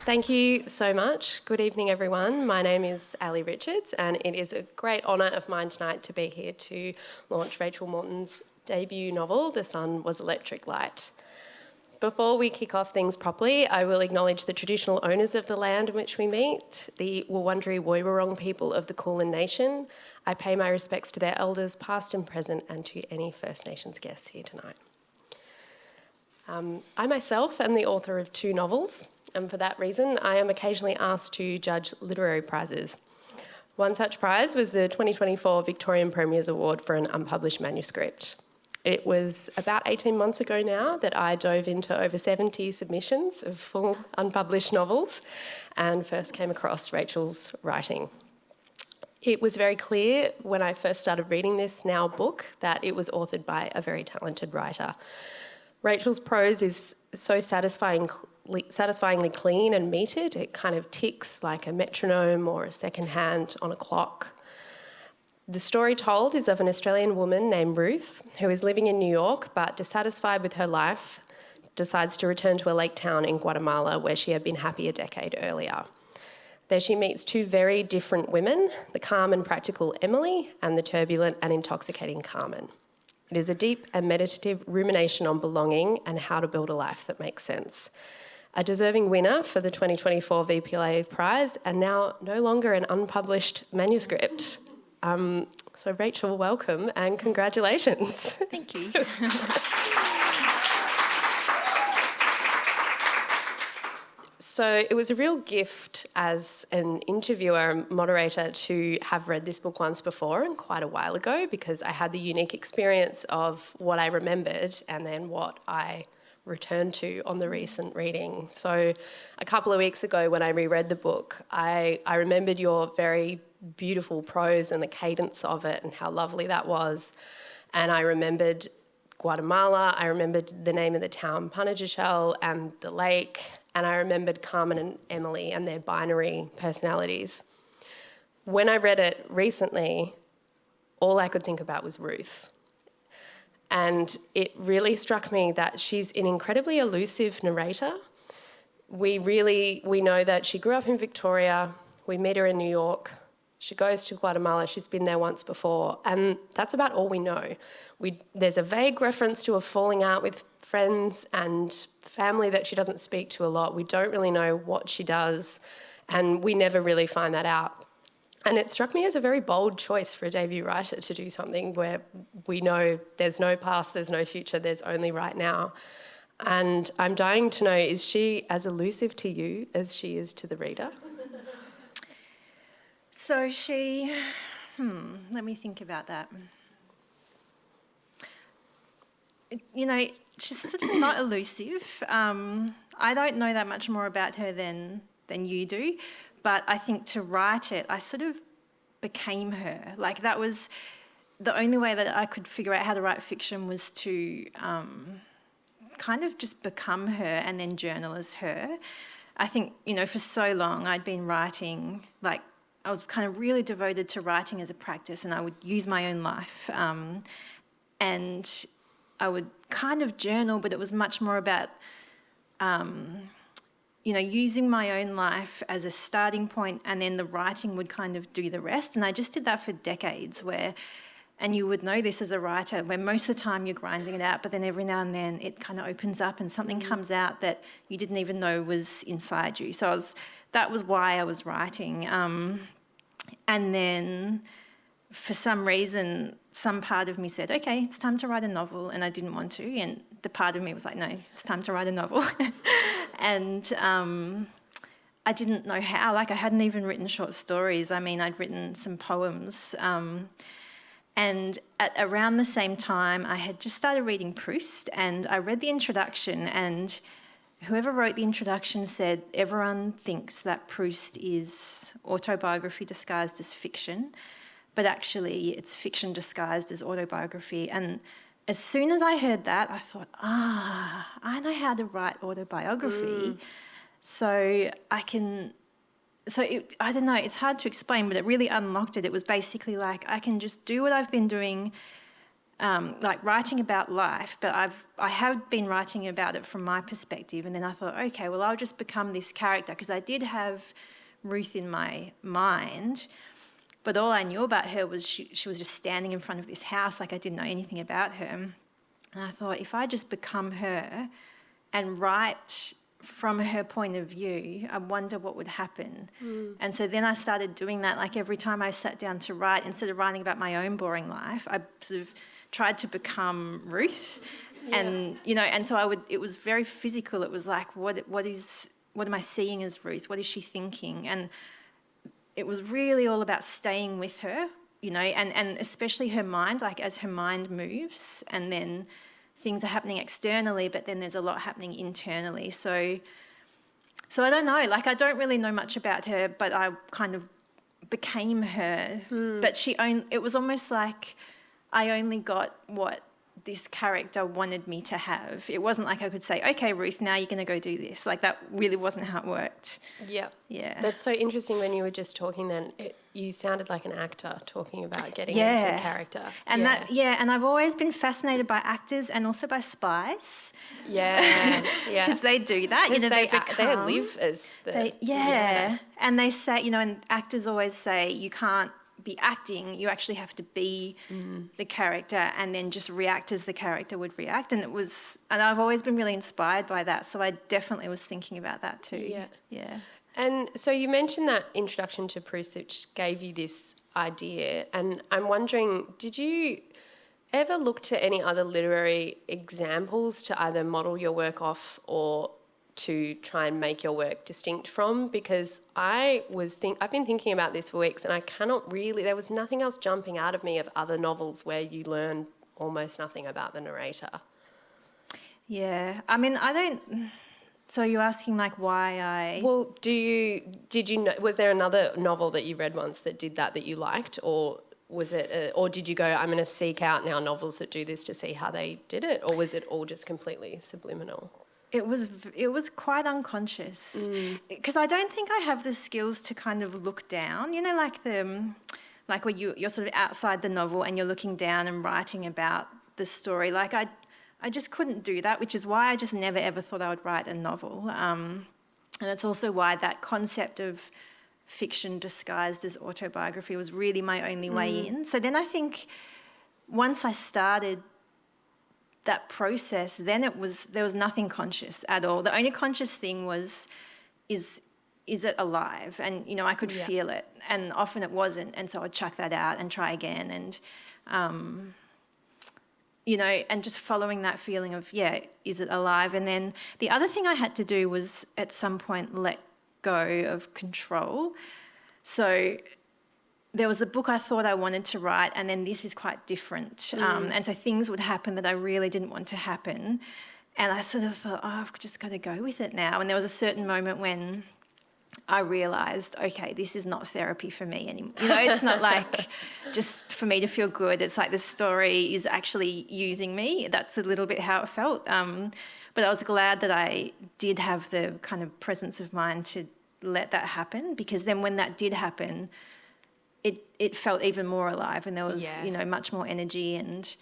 Thank you so much. Good evening, everyone. My name is Allee Richards, and it is a great honour of mine tonight to be here to launch Rachel Morton's debut novel, The Sun Was Electric Light. Before we kick off things properly, I will acknowledge the traditional owners of the land in which we meet, the Wurundjeri Woiwurrung people of the Kulin Nation. I pay my respects to their elders, past and present, and to any First Nations guests here tonight. I myself am the author of 2 novels, and for that reason, I am occasionally asked to judge literary prizes. One such prize was the 2024 Victorian Premier's Award for an unpublished manuscript. It was about 18 months ago now that I dove into over 70 submissions of full unpublished novels and first came across Rachel's writing. It was very clear when I first started reading this now book that it was authored by a very talented writer. Rachel's prose is so satisfyingly clean and metered. It kind of ticks like a metronome or a second hand on a clock. The story told is of an Australian woman named Ruth who is living in New York but dissatisfied with her life, decides to return to a lake town in Guatemala where she had been happy a decade earlier. There she meets 2 very different women, the calm and practical Emily and the turbulent and intoxicating Carmen. It is a deep and meditative rumination on belonging and how to build a life that makes sense. A deserving winner for the 2024 VPLA prize and now no longer an unpublished manuscript. So Rachel, welcome and congratulations. Thank you. So it was a real gift as an interviewer and moderator to have read this book once before and quite a while ago, because I had the unique experience of what I remembered and then what I returned to on the recent reading. So a couple of weeks ago when I reread the book, I remembered your very beautiful prose and the cadence of it and how lovely that was. And I remembered Guatemala, I remembered the name of the town, Punajachel, and the lake, and I remembered Carmen and Emily and their binary personalities. When I read it recently, all I could think about was Ruth. And it really struck me that she's an incredibly elusive narrator. We know that she grew up in Victoria, we meet her in New York, she goes to Guatemala, she's been there once before, and that's about all we know. There's a vague reference to a falling out with friends and family that she doesn't speak to a lot. We don't really know what she does, and we never really find that out. And it struck me as a very bold choice for a debut writer to do something where we know there's no past, there's no future, there's only right now. And I'm dying to know, is she as elusive to you as she is to the reader? So let me think about that. You know, she's sort of not elusive. I don't know that much more about her than you do, but I think to write it, I sort of became her. Like, that was the only way that I could figure out how to write fiction, was to kind of just become her and then journal as her. I think, for so long I'd been writing, like, I was kind of really devoted to writing as a practice, and I would use my own life. And I would kind of journal, but it was much more about, using my own life as a starting point, and then the writing would kind of do the rest. And I just did that for decades and you would know this as a writer, where most of the time you're grinding it out, but then every now and then it kind of opens up and something comes out that you didn't even know was inside you. So that was why I was writing. And then for some reason, some part of me said, okay, it's time to write a novel, and I didn't want to. And the part of me was like, no, it's time to write a novel. And I didn't know how. Like, I hadn't even written short stories. I mean, I'd written some poems. And at around the same time, I had just started reading Proust, and I read the introduction, and whoever wrote the introduction said, everyone thinks that Proust is autobiography disguised as fiction, but actually it's fiction disguised as autobiography. And as soon as I heard that, I thought, I know how to write autobiography. So I don't know, it's hard to explain, but it really unlocked it. It was basically like, I can just do what I've been doing like writing about life, but I have been writing about it from my perspective. And then I thought, okay, well, I'll just become this character, because I did have Ruth in my mind, but all I knew about her was she was just standing in front of this house, like I didn't know anything about her. And I thought, if I just become her and write from her point of view, I wonder what would happen. And so then I started doing that. Like every time I sat down to write, instead of writing about my own boring life, I sort of tried to become Ruth. And, you know, and so it was very physical. It was like, what am I seeing as Ruth? What is she thinking? And it was really all about staying with her, you know, and especially her mind, like as her mind moves, and then things are happening externally, but then there's a lot happening internally. So I don't know, like I don't really know much about her, but I kind of became her. But it was almost like I only got what this character wanted me to have. It wasn't like I could say, okay, Ruth, now you're going to go do this. Like that really wasn't how it worked. Yeah. Yeah. That's so interesting. When you were just talking then, you sounded like an actor talking about getting into character. And and I've always been fascinated by actors and also by spies. Yeah. Because they do that. You know, they live as the... And they say, you know, and actors always say you can't be acting, you actually have to be the character and then just react as the character would react. And I've always been really inspired by that. So I definitely was thinking about that too. Yeah. Yeah. And so you mentioned that introduction to Proust, which gave you this idea. And I'm wondering, did you ever look to any other literary examples to either model your work off or to try and make your work distinct from? Because I've been thinking about this for weeks, and I cannot really, there was nothing else jumping out of me of other novels where you learn almost nothing about the narrator. Yeah, I mean, so you're asking like why I... Well, did you know, was there another novel that you read once that did that you liked, or was it, or did you go, I'm going to seek out now novels that do this to see how they did it, or was it all just completely subliminal? It was quite unconscious, because I don't think I have the skills to kind of look down, you know, like where you're sort of outside the novel and you're looking down and writing about the story. Like I just couldn't do that, which is why I just never ever thought I would write a novel. And it's also why that concept of fiction disguised as autobiography was really my only way in. So then I think once I started that process, then there was nothing conscious at all. The only conscious thing was, is it alive? And, you know, I could feel it, and often it wasn't, and so I'd chuck that out and try again, and, you know, and just following that feeling of, is it alive? And then the other thing I had to do was at some point let go of control. So there was a book I thought I wanted to write, and then this is quite different. And so things would happen that I really didn't want to happen. And I sort of thought, I've just got to go with it now. And there was a certain moment when I realised, okay, this is not therapy for me anymore. You know, it's not like just for me to feel good. It's like the story is actually using me. That's a little bit how it felt. But I was glad that I did have the kind of presence of mind to let that happen, because then when that did happen, it felt even more alive, and there was, you know, much more energy, and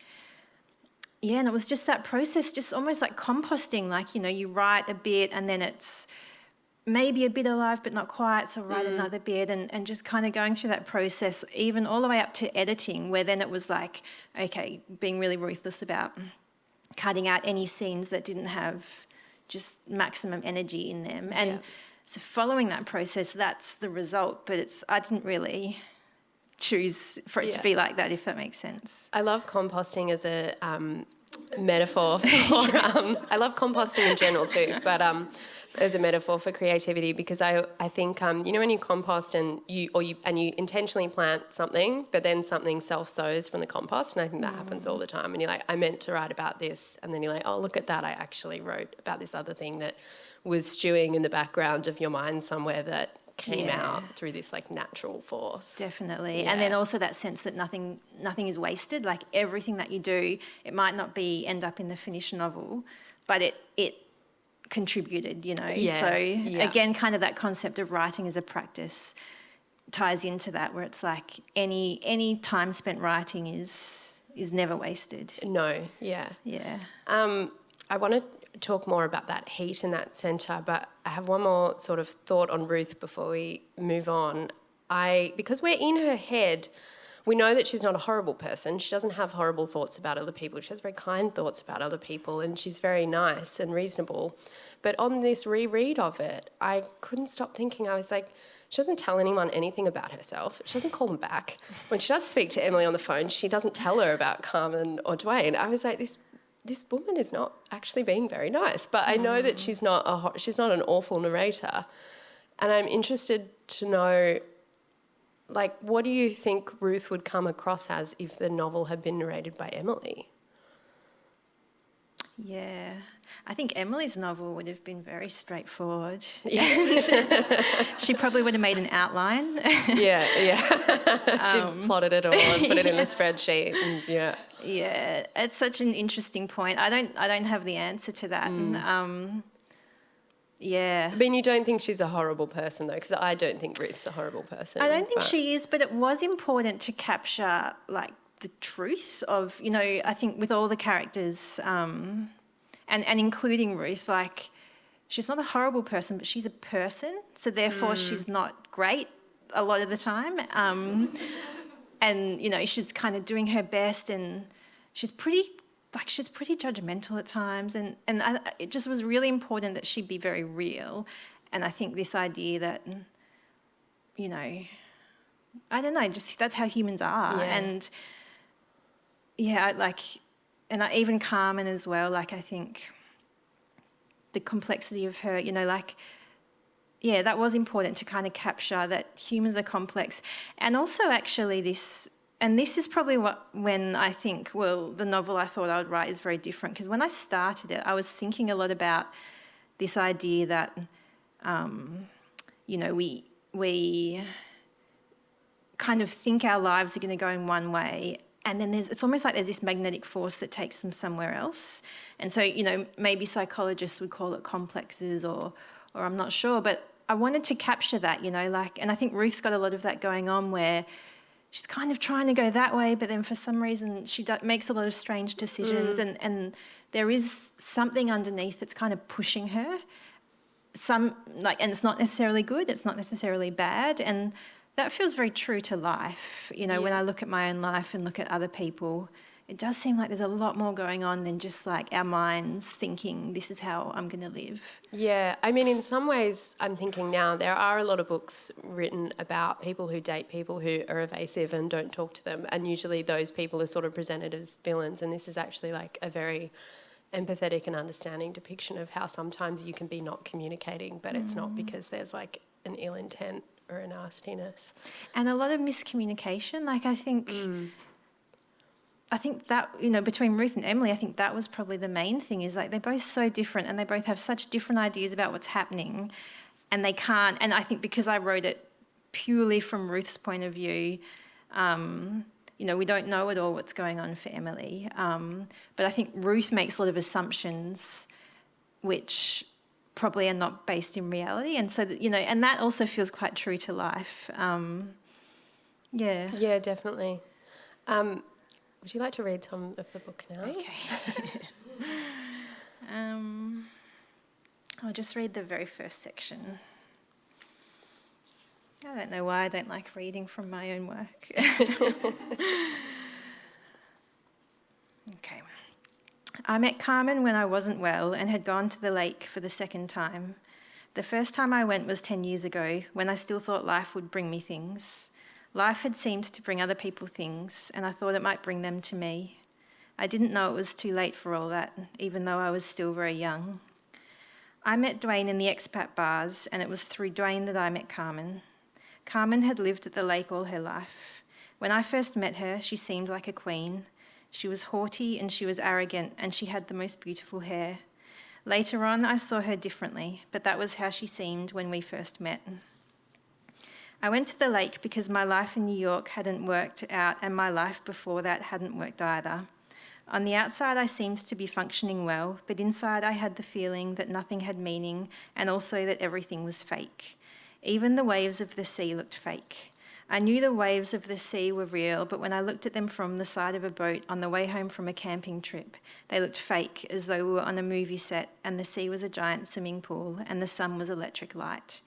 and it was just that process, just almost like composting, like, you know, you write a bit and then it's maybe a bit alive but not quite, so write another bit, and just kind of going through that process, even all the way up to editing, where then it was like, okay, being really ruthless about cutting out any scenes that didn't have just maximum energy in them. And so following that process, that's the result, but I didn't really choose for it to be like that, if that makes sense. I love composting as a metaphor for I love composting in general too, but as a metaphor for creativity, because I think you know, when you compost and you intentionally plant something, but then something self-sows from the compost, and I think that happens all the time, and you're like, I meant to write about this, and then you're like, oh, look at that, I actually wrote about this other thing that was stewing in the background of your mind somewhere that came out through this like natural force. Definitely. And then also that sense that nothing is wasted, like everything that you do, it might not end up in the finished novel, but it contributed, you know. So again, kind of that concept of writing as a practice ties into that, where it's like any time spent writing is is never wasted. No, yeah. Yeah. I want to talk more about that heat in that centre, but I have one more sort of thought on Ruth before we move on. Because we're in her head, we know that she's not a horrible person. She doesn't have horrible thoughts about other people. She has very kind thoughts about other people, and she's very nice and reasonable. But on this reread of it, I couldn't stop thinking. I was like, she doesn't tell anyone anything about herself. She doesn't call them back. When she does speak to Emily on the phone, she doesn't tell her about Carmen or Dwayne. I was like, this woman is not actually being very nice. But I know that she's not an awful narrator. And I'm interested to know, like, what do you think Ruth would come across as if the novel had been narrated by Emily? Yeah. I think Emily's novel would have been very straightforward. Yeah. She probably would have made an outline. Yeah. She plotted it all and put it in a spreadsheet. And Yeah, it's such an interesting point. I don't have the answer to that. And, yeah. I mean, you don't think she's a horrible person, though, because I don't think Ruth's a horrible person. I don't think she is, but it was important to capture, like, the truth of, I think with all the characters, and including Ruth, like, she's not a horrible person, but she's a person, so therefore she's not great a lot of the time. And, she's kind of doing her best, and she's pretty judgmental at times, and it just was really important that she be very real. And I think this idea that, I don't know, just that's how humans are. Yeah. And even Carmen as well, like, I think the complexity of her, that was important to kind of capture that humans are complex. And also actually this is probably when I think, the novel I thought I would write is very different, because when I started it, I was thinking a lot about this idea that, we kind of think our lives are going to go in one way, and then it's almost like there's this magnetic force that takes them somewhere else. And so, maybe psychologists would call it complexes or I'm not sure, but I wanted to capture that, and I think Ruth's got a lot of that going on where she's kind of trying to go that way, but then for some reason she makes a lot of strange decisions, and there is something underneath that's kind of pushing her. And it's not necessarily good, it's not necessarily bad, and that feels very true to life. When I look at my own life and look at other people, it does seem like there's a lot more going on than just like our minds thinking this is how I'm going to live. Yeah, I mean, in some ways, I'm thinking now there are a lot of books written about people who date people who are evasive and don't talk to them, and usually those people are sort of presented as villains, and this is actually like a very empathetic and understanding depiction of how sometimes you can be not communicating, but it's not because there's like an ill intent or a nastiness. And a lot of miscommunication. Like, I think that, between Ruth and Emily, I think that was probably the main thing, is like they're both so different and they both have such different ideas about what's happening, and they can't. And I think because I wrote it purely from Ruth's point of view, we don't know at all what's going on for Emily. But I think Ruth makes a lot of assumptions which probably are not based in reality. And so, and that also feels quite true to life. Yeah. Yeah, definitely. Would you like to read some of the book now? Okay. I'll just read the very first section. I don't know why I don't like reading from my own work. Okay. I met Carmen when I wasn't well and had gone to the lake for the second time. The first time I went was 10 years ago, when I still thought life would bring me things. Life had seemed to bring other people things, and I thought it might bring them to me. I didn't know it was too late for all that, even though I was still very young. I met Dwayne in the expat bars, and it was through Dwayne that I met Carmen. Carmen had lived at the lake all her life. When I first met her, she seemed like a queen. She was haughty and she was arrogant, and she had the most beautiful hair. Later on, I saw her differently, but that was how she seemed when we first met. I went to the lake because my life in New York hadn't worked out, and my life before that hadn't worked either. On the outside, I seemed to be functioning well, but inside I had the feeling that nothing had meaning, and also that everything was fake. Even the waves of the sea looked fake. I knew the waves of the sea were real, but when I looked at them from the side of a boat on the way home from a camping trip, they looked fake, as though we were on a movie set and the sea was a giant swimming pool and the sun was electric light.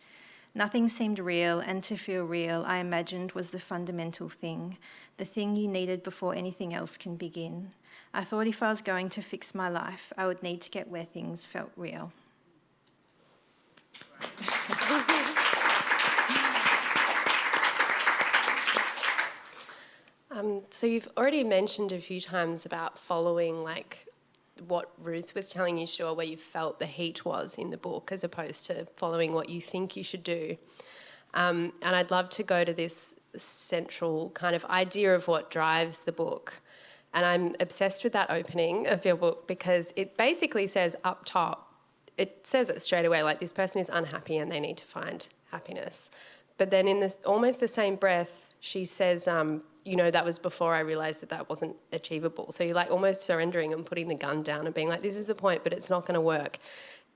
Nothing seemed real, and to feel real, I imagined, was the fundamental thing, the thing you needed before anything else can begin. I thought if I was going to fix my life, I would need to get where things felt real. So you've already mentioned a few times about following like what Ruth was telling you to do, or where you felt the heat was in the book, as opposed to following what you think you should do. And I'd love to go to this central kind of idea of what drives the book. And I'm obsessed with that opening of your book, because it basically says up top, it says it straight away, like this person is unhappy and they need to find happiness. But then in this almost the same breath, she says, that was before I realised that wasn't achievable. So you're like almost surrendering and putting the gun down and being like, this is the point, but it's not going to work.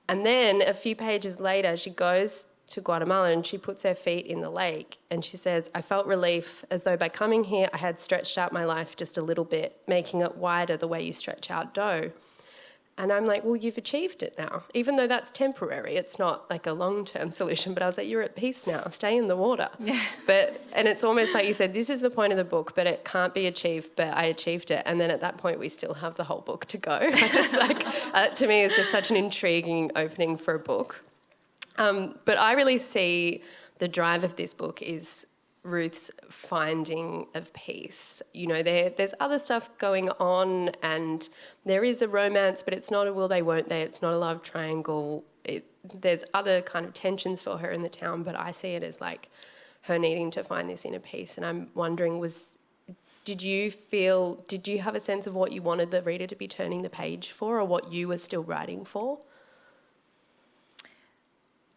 And then a few pages later, she goes to Guatemala and she puts her feet in the lake and she says, I felt relief, as though by coming here I had stretched out my life just a little bit, making it wider the way you stretch out dough. And I'm like, well, you've achieved it now, even though that's temporary. It's not like a long-term solution, but I was like, you're at peace now, stay in the water. Yeah. And it's almost like you said, this is the point of the book, but it can't be achieved, but I achieved it. And then at that point, we still have the whole book to go. I just to me, it's just such an intriguing opening for a book. But I really see the drive of this book is Ruth's finding of peace. There's other stuff going on and there is a romance, but it's not a will they, won't they. It's not a love triangle. There's other kind of tensions for her in the town, but I see it as like her needing to find this inner peace. And I'm wondering, did you have a sense of what you wanted the reader to be turning the page for, or what you were still writing for?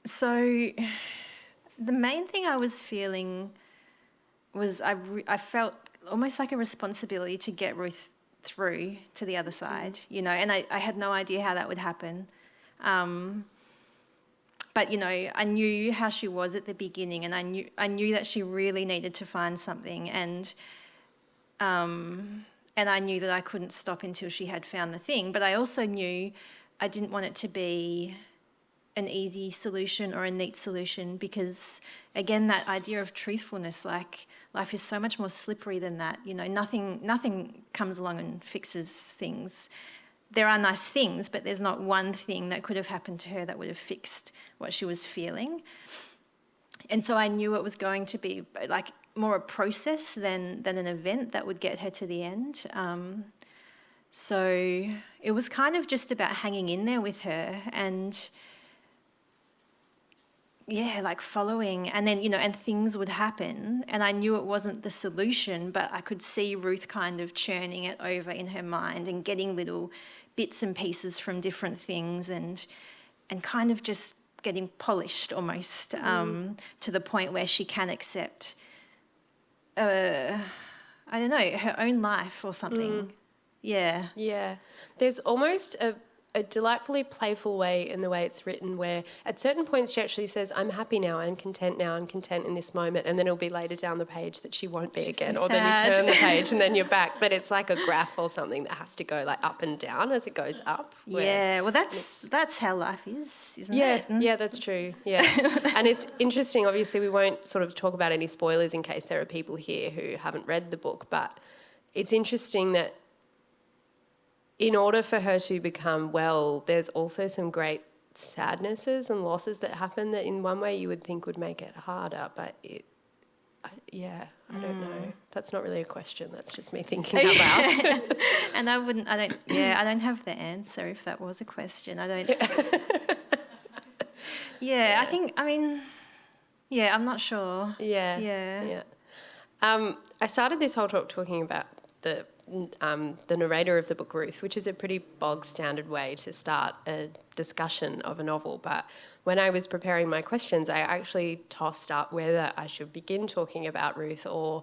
So the main thing I was feeling was I felt almost like a responsibility to get Ruth through to the other side, and I had no idea how that would happen. But, I knew how she was at the beginning, and I knew that she really needed to find something, and I knew that I couldn't stop until she had found the thing. But I also knew I didn't want it to be an easy solution or a neat solution, because again, that idea of truthfulness, like life is so much more slippery than that. Nothing comes along and fixes things. There are nice things, but there's not one thing that could have happened to her that would have fixed what she was feeling. And so I knew it was going to be like more a process than an event that would get her to the end. So it was kind of just about hanging in there with her and like following, and then, and things would happen, and I knew it wasn't the solution, but I could see Ruth kind of churning it over in her mind and getting little bits and pieces from different things and kind of just getting polished almost to the point where she can accept, I don't know, her own life or something. Yeah. Yeah. There's almost a delightfully playful way in the way it's written, where at certain points she actually says, I'm happy now, I'm content now, I'm content in this moment, and then it'll be later down the page that she won't be again, so or then sad. you turn the page and then you're back. But it's like a graph or something that has to go like up and down as it goes up. Yeah, well that's how life is, isn't it? Yeah, that's true. Yeah. And it's interesting, obviously we won't sort of talk about any spoilers in case there are people here who haven't read the book, but it's interesting that in order for her to become well, there's also some great sadnesses and losses that happen that in one way you would think would make it harder, but I don't know. That's not really a question. That's just me thinking out loud. And I don't have the answer if that was a question. I don't. I'm not sure. Yeah. I started this whole talk talking about the narrator of the book, Ruth, which is a pretty bog standard way to start a discussion of a novel. But when I was preparing my questions, I actually tossed up whether I should begin talking about Ruth or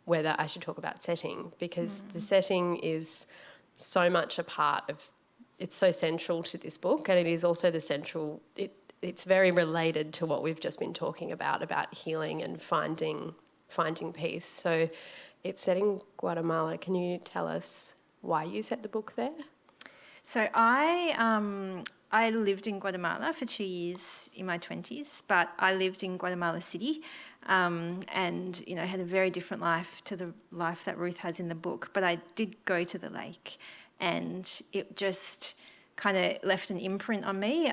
whether I should talk about setting, because the setting is so much a part of, it's so central to this book, and it is also it's very related to what we've just been talking about healing and finding finding peace. So it's set in Guatemala. Can you tell us why you set the book there? So I lived in Guatemala for 2 years in my 20s, but I lived in Guatemala City, and had a very different life to the life that Ruth has in the book. But I did go to the lake, and it just kind of left an imprint on me.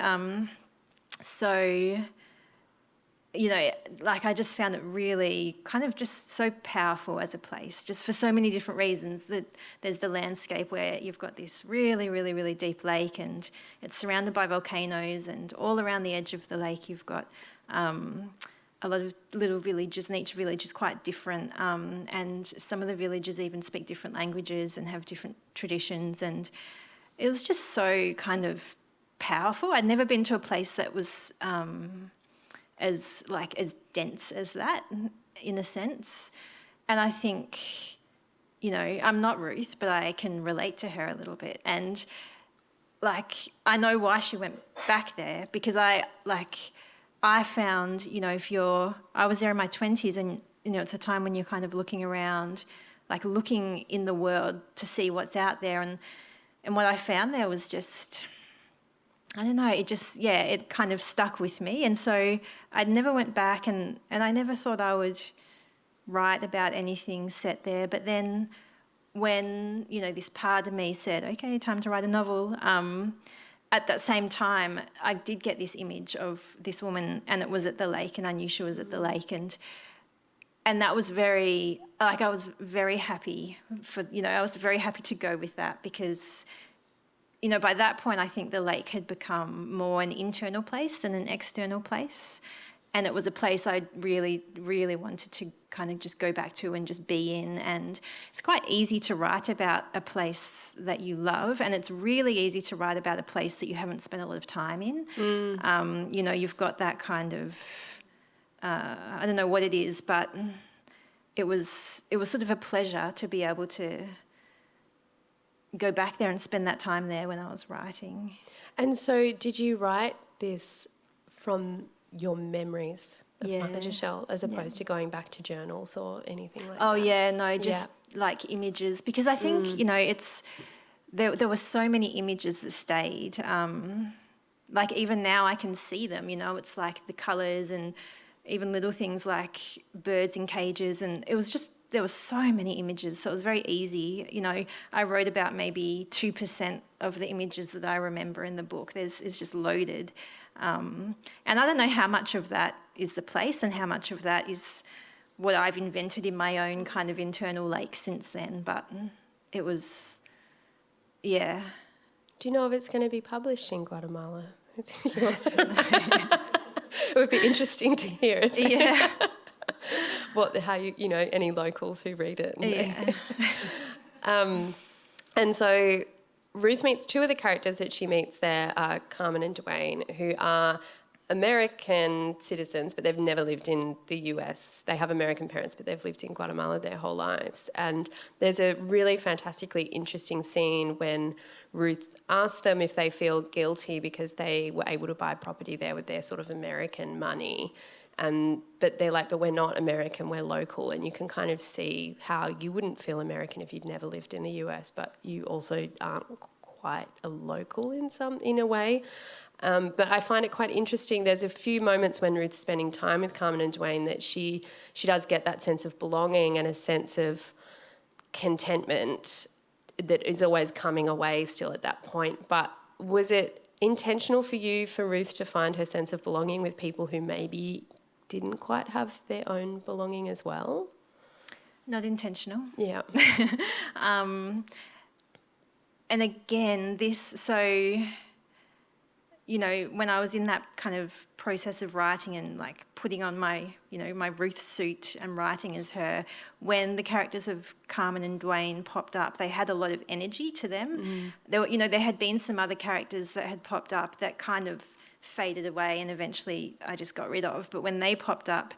I just found it really kind of just so powerful as a place, just for so many different reasons. That there's the landscape where you've got this really, really, really deep lake, and it's surrounded by volcanoes, and all around the edge of the lake you've got a lot of little villages, and each village is quite different, and some of the villages even speak different languages and have different traditions, and it was just so kind of powerful. I'd never been to a place that was as dense as that, in a sense. And I think, I'm not Ruth, but I can relate to her a little bit. And I know why she went back there, because I found, I was there in my 20s, and, it's a time when you're kind of looking around, looking in the world to see what's out there. And what I found there was just, I don't know, it kind of stuck with me. And so I never went back, and I never thought I would write about anything set there. But then when, this part of me said, okay, time to write a novel, at that same time, I did get this image of this woman, and it was at the lake, and I knew she was at the lake. And that was very, I was very happy I was very happy to go with that, because by that point, I think the lake had become more an internal place than an external place. And it was a place I really, really wanted to kind of just go back to and just be in. And it's quite easy to write about a place that you love, and it's really easy to write about a place that you haven't spent a lot of time in. You've got that kind of, I don't know what it is, but it was sort of a pleasure to be able to go back there and spend that time there when I was writing. And so did you write this from your memories of Shell, as opposed to going back to journals or anything like that? Oh, yeah, no, just images. Because I think, there were so many images that stayed. Even now I can see them, it's the colours, and even little things like birds in cages, and it was just, there were so many images, so it was very easy. I wrote about maybe 2% of the images that I remember in the book. It's just loaded. And I don't know how much of that is the place and how much of that is what I've invented in my own kind of internal lake since then, but it was, yeah. Do you know if it's going to be published in Guatemala? It would be interesting to hear. Yeah. How any locals who read it. Yeah. And so Ruth meets two of the characters that she meets there are Carmen and Dwayne, who are American citizens, but they've never lived in the US. They have American parents, but they've lived in Guatemala their whole lives. And there's a really fantastically interesting scene when Ruth asks them if they feel guilty because they were able to buy property there with their sort of American money. But they're like, but we're not American, we're local. And you can kind of see how you wouldn't feel American if you'd never lived in the US, but you also aren't quite a local in a way. But I find it quite interesting. There's a few moments when Ruth's spending time with Carmen and Dwayne that she does get that sense of belonging and a sense of contentment that is always coming away still at that point. But was it intentional for you, for Ruth, to find her sense of belonging with people who maybe didn't quite have their own belonging as well? Not intentional. Yeah. And again, when I was in that kind of process of writing and putting on my Ruth suit and writing as her, when the characters of Carmen and Dwayne popped up, they had a lot of energy to them. There had been some other characters that had popped up that kind of faded away and eventually I just got rid of. But when they popped up,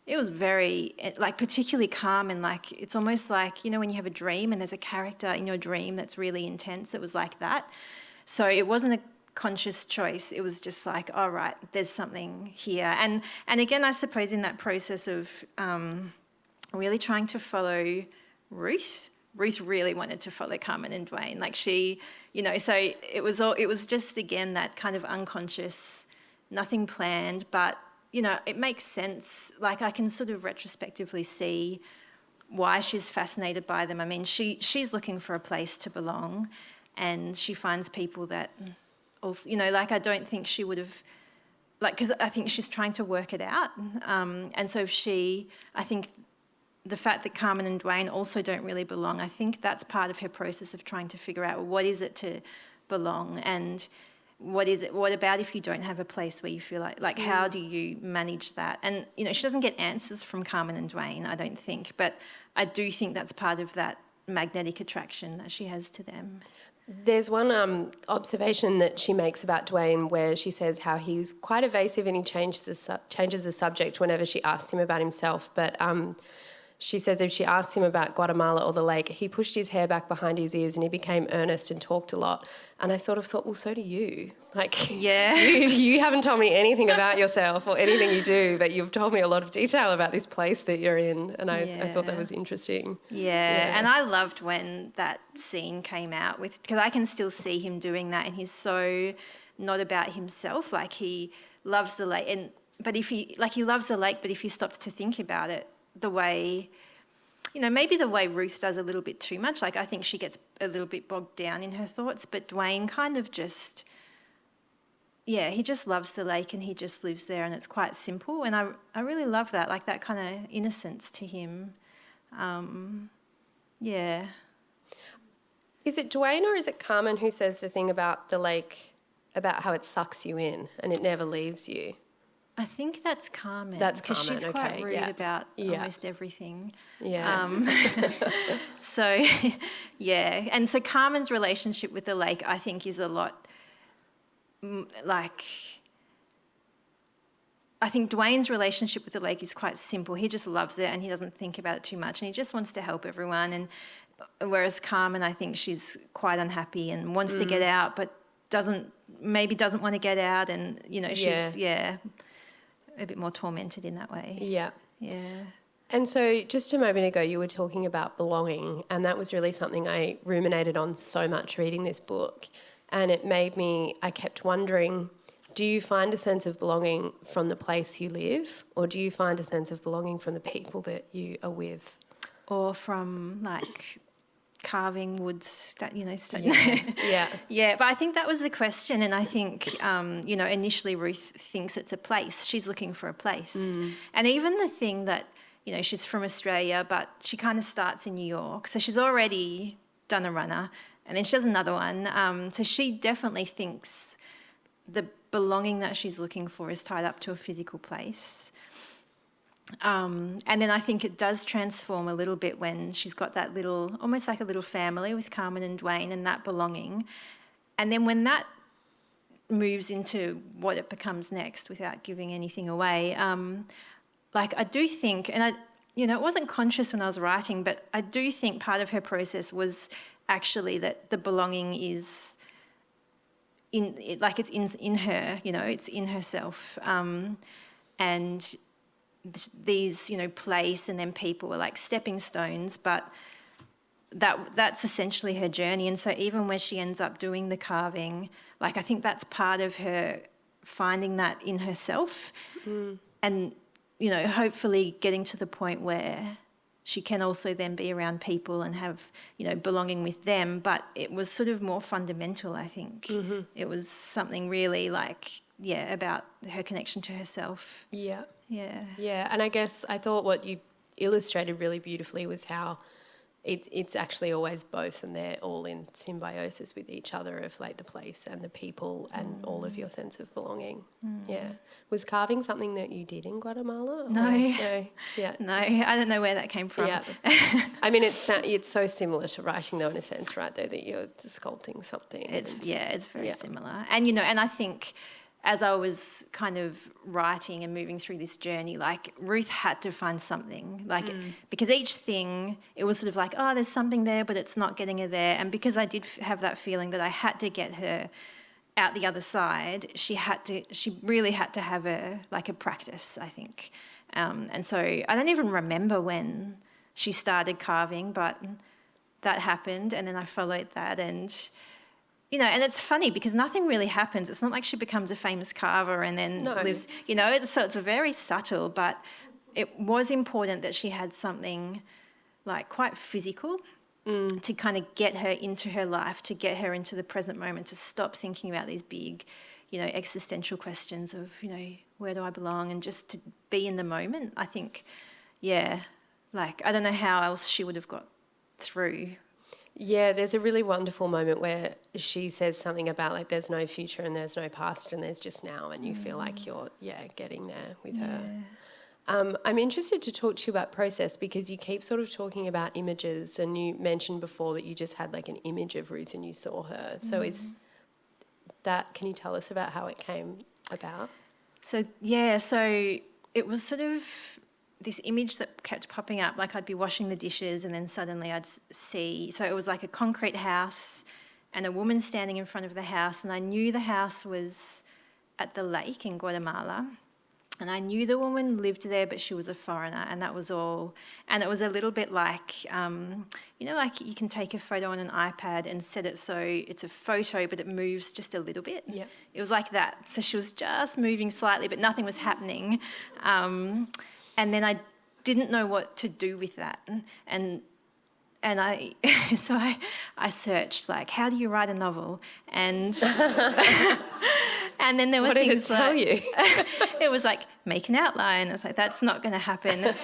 it was very, particularly Carmen, it's almost like, when you have a dream and there's a character in your dream that's really intense, it was like that. So it wasn't a conscious choice. It was just like, all right, there's something here. And again, I suppose in that process of really trying to follow Ruth really wanted to follow Carmen and Dwayne. Like she, so it was just, again, that kind of unconscious, nothing planned, but, it makes sense. Like I can sort of retrospectively see why she's fascinated by them. I mean, she's looking for a place to belong, and she finds people that also, like I don't think she would have, like, because I think she's trying to work it out. And so I think the fact that Carmen and Dwayne also don't really belong, I think that's part of her process of trying to figure out, well, what is it to belong, and what about if you don't have a place where you feel like how do you manage that? And, she doesn't get answers from Carmen and Dwayne, I don't think, but I do think that's part of that magnetic attraction that she has to them. There's one observation that she makes about Dwayne where she says how he's quite evasive and he changes the subject whenever she asks him about himself, but she says if she asked him about Guatemala or the lake, he pushed his hair back behind his ears and he became earnest and talked a lot. And I sort of thought, well, so do you. Like, yeah, you haven't told me anything about yourself or anything you do, but you've told me a lot of detail about this place that you're in. And I thought that was interesting. Yeah, and I loved when that scene came out because I can still see him doing that, and he's so not about himself. Like he loves the lake, but if he loves the lake, but if he stops to think about it, the way, maybe the way Ruth does a little bit too much. Like I think she gets a little bit bogged down in her thoughts, but Dwayne kind of just, he just loves the lake and he just lives there, and it's quite simple. And I really love that, like that kind of innocence to him. Is it Dwayne or is it Carmen who says the thing about the lake, about how it sucks you in and it never leaves you? I think that's Carmen. That's Carmen, because she's quite rude about almost everything. Yeah. So, and so Carmen's relationship with the lake, I think, is a lot like. I think Dwayne's relationship with the lake is quite simple. He just loves it and he doesn't think about it too much, and he just wants to help everyone. And whereas Carmen, I think she's quite unhappy and wants to get out, but doesn't want to get out, and she's a bit more tormented in that way. Yeah. Yeah. And so just a moment ago you were talking about belonging, and that was really something I ruminated on so much reading this book, and I kept wondering, do you find a sense of belonging from the place you live, or do you find a sense of belonging from the people that you are with? Or from like carving woods, Yeah. But I think that was the question, and I think initially Ruth thinks it's a place. She's looking for a place, and even the thing that she's from Australia, but she kind of starts in New York, so she's already done a runner, and then she does another one. So she definitely thinks the belonging that she's looking for is tied up to a physical place. And then I think it does transform a little bit when she's got that little, almost like a little family with Carmen and Dwayne and that belonging. And then when that moves into what it becomes next, without giving anything away, I do think, and it wasn't conscious when I was writing, but I do think part of her process was actually that the belonging is it's in her, it's in herself. And these, place and then people were like stepping stones, but that's essentially her journey. And so even when she ends up doing the carving, I think that's part of her finding that in herself, and hopefully getting to the point where she can also then be around people and have belonging with them. But it was sort of more fundamental, I think. It was something really about her connection to herself. Yeah. Yeah. And I guess I thought what you illustrated really beautifully was how it's actually always both, and they're all in symbiosis with each other, of the place and the people and all of your sense of belonging. Yeah. Was carving something that you did in Guatemala? No. Yeah. No, I don't know where that came from. Yeah. I mean, it's so similar to writing, though, in a sense, right? Though, that you're sculpting something. It's very similar. And and I think as I was kind of writing and moving through this journey, Ruth had to find something, because each thing, it was sort of there's something there, but it's not getting her there. And because I did have that feeling that I had to get her out the other side, she really had to have a practice, I think. And so I don't even remember when she started carving, but that happened, and then I followed that, and and it's funny because nothing really happens. It's not like she becomes a famous carver and then lives, it's very subtle, but it was important that she had something like quite physical to kind of get her into her life, to get her into the present moment, to stop thinking about these big, existential questions of, where do I belong, and just to be in the moment. I think, I don't know how else she would have got through. Yeah, there's a really wonderful moment where she says something about like there's no future and there's no past and there's just now, and you feel like you're getting there with her. I'm interested to talk to you about process because you keep sort of talking about images, and you mentioned before that you just had like an image of Ruth and you saw her. So can you tell us about how it came about? So it was sort of this image that kept popping up, like I'd be washing the dishes and then suddenly I'd see, so it was like a concrete house and a woman standing in front of the house, and I knew the house was at the lake in Guatemala, and I knew the woman lived there, but she was a foreigner, and that was all. And it was a little bit like, like you can take a photo on an iPad and set it so it's a photo, but it moves just a little bit. Yeah. It was like that. So she was just moving slightly, but nothing was happening. And then I didn't know what to do with that. And I searched, like, how do you write a novel? And and then there were things like... What did it tell you? It was like, make an outline. I was like, that's not going to happen.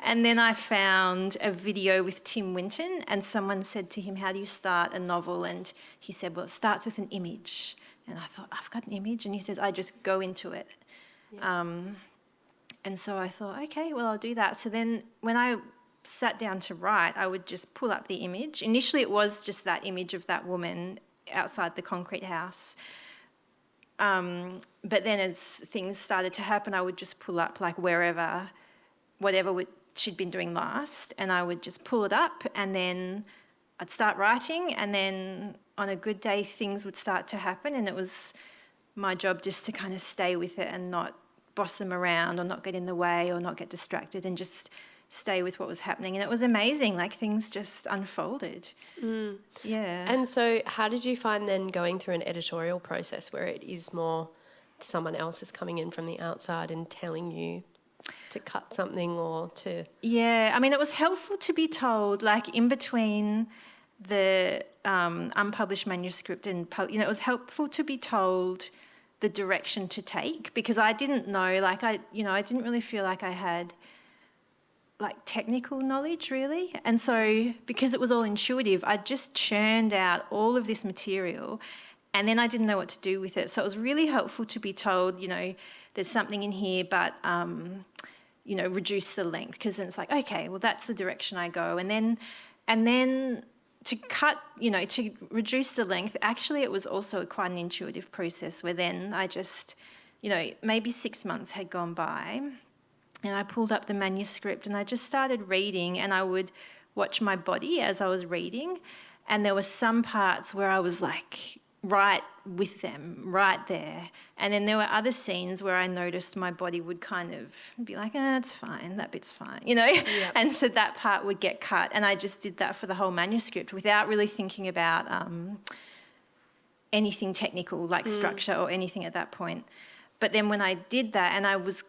And then I found a video with Tim Winton, and someone said to him, how do you start a novel? And he said, well, it starts with an image. And I thought, I've got an image. And he says, I just go into it. Yeah. And so I thought, okay, well, I'll do that. So then when I sat down to write, I would just pull up the image. Initially, it was just that image of that woman outside the concrete house. But then as things started to happen, I would just pull up like whatever she'd been doing last, and I would just pull it up, and then I'd start writing, and then on a good day, things would start to happen, and it was my job just to kind of stay with it and not boss them around or not get in the way or not get distracted, and just stay with what was happening. And it was amazing, like things just unfolded. Yeah. And so how did you find then going through an editorial process where it is more someone else is coming in from the outside and telling you to cut something or to... Yeah, I mean, it was helpful to be told, like in between the unpublished manuscript and, it was helpful to be told the direction to take, because I didn't know, like I didn't really feel like I had like technical knowledge really. And so because it was all intuitive, I just churned out all of this material, and then I didn't know what to do with it. So it was really helpful to be told, there's something in here, but, reduce the length, because then it's like, okay, well, that's the direction I go. And then to cut, to reduce the length, actually it was also quite an intuitive process where then I just, maybe 6 months had gone by, and I pulled up the manuscript and I just started reading, and I would watch my body as I was reading, and there were some parts where I was like right with them, right there. And then there were other scenes where I noticed my body would kind of be like, it's fine, that bit's fine, Yep. And so that part would get cut, and I just did that for the whole manuscript without really thinking about anything technical like structure or anything at that point. But then when I did that, and I was